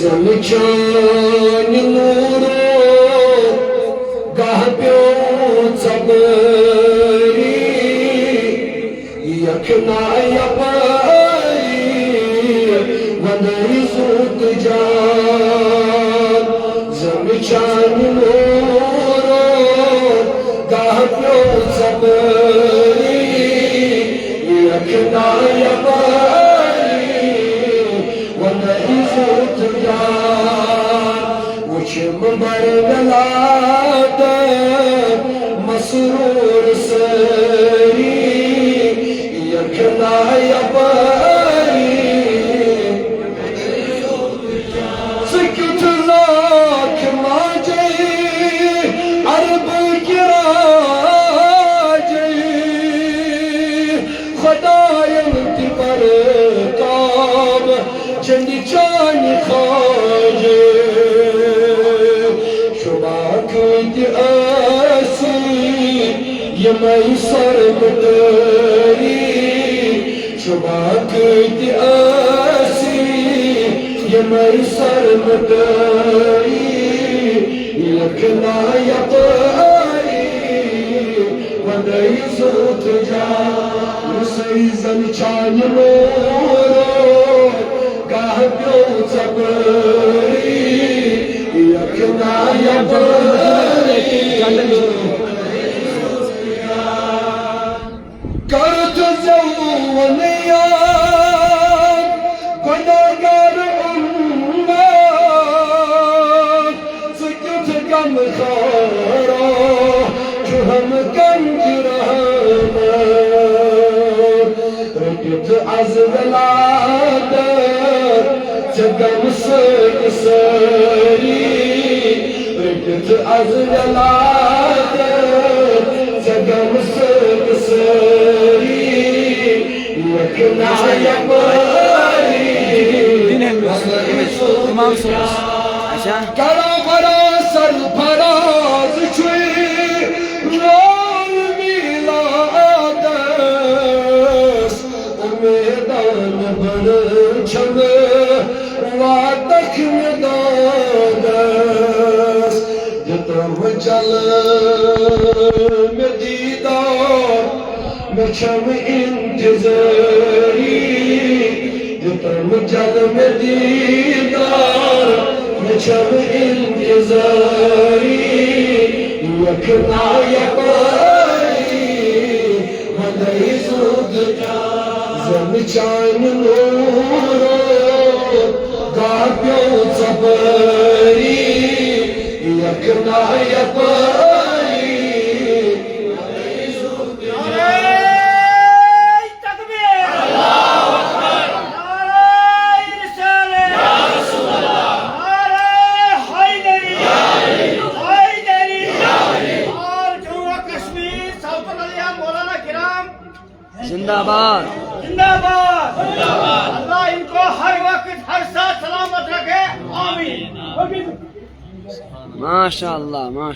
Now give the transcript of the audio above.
जमचान neuro गाप्यो चबरी यखना यपारी वनरी सूत जान जमचान neuro गाप्यो चबरी यखना यपारी वनरी सूत जान वचम बरगलाद मसरूर सरी यखना यपारी सकुत लाख माजे अरब गिराजे खुदायन पर काम चंदी चान खाजे शुबा कुत आसी ये मई सरबतरी शुबा कुत आसी ये मई सरबतरी यखना यपारी वनई सूत जा सही जन चान मोरो गाप्यो चबरी यखना यपारी करत जौवनिया गुनाहगार उम्मत सकुत गम खारा जो हम गंज रहमत az veladet जगम सरी az veladet जगम सरी यखना यपारी करा भरा सर फराज छुई रोल मिलादस मैदान बड़ छन वातख मैदानस जतम चल में दीदार में छम इंतजारी जतम चल में दीदार में छम इंतजारी यखना यपारी वनई सूत जमचान नूरो गाप्यो चबरी यखना यपारी वनई सूत तकबीर अल्लाहु अकबर नारे रिसालत या रसूल अल्लाह नारे हैदरी या अली हैदरी या अली और जम्मू कश्मीर सल्तनत अलिया मौलाना किराम जिंदाबाद जिंदाबाद जिंदाबाद अल्लाह इनको हर वक्त हर साथ सलामत रखे आमीन माशाअल्लाह माशा